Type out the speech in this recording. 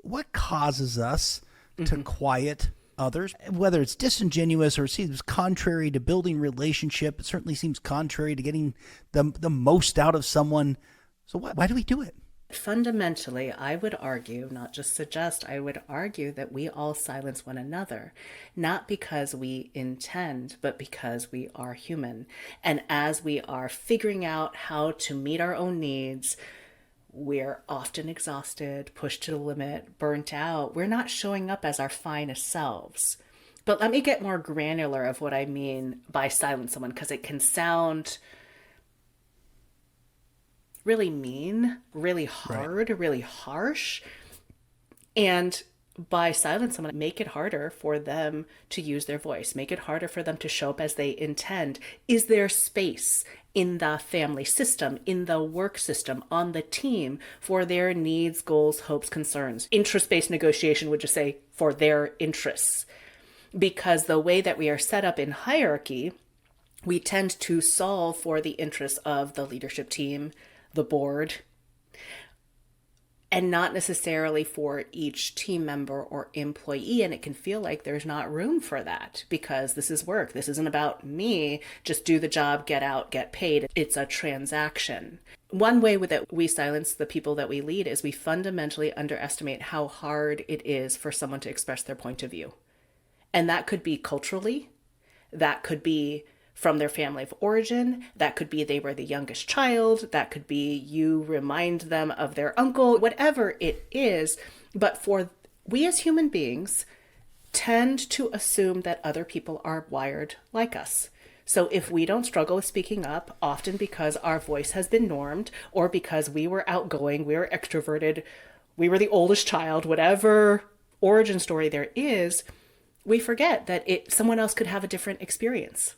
what causes us to quiet others, whether it's disingenuous or it seems contrary to building relationship. It certainly seems contrary to getting the most out of someone. So why do we do it? Fundamentally, I would argue, not just suggest, I would argue that we all silence one another, not because we intend, but because we are human. And as we are figuring out how to meet our own needs, we're often exhausted, pushed to the limit, burnt out. We're not showing up as our finest selves. But let me get more granular of what I mean by silence someone, because it can sound really mean, really hard, really harsh. And by silence someone, make it harder for them to use their voice, make it harder for them to show up as they intend. Is there space in the family system, in the work system, on the team for their needs, goals, hopes, concerns? Interest-based negotiation would just say for their interests. Because the way that we are set up in hierarchy, we tend to solve for the interests of the leadership team, the board, and not necessarily for each team member or employee. And it can feel like there's not room for that because this is work. This isn't about me. Just do the job, get out, get paid. It's a transaction. One way that we silence the people that we lead is we fundamentally underestimate how hard it is for someone to express their point of view. And that could be culturally, that could be from their family of origin, that could be they were the youngest child, that could be you remind them of their uncle, whatever it is. But for we as human beings tend to assume that other people are wired like us. So if we don't struggle with speaking up, often because our voice has been normed or because we were outgoing, we were extroverted, we were the oldest child, whatever origin story there is, we forget that someone else could have a different experience.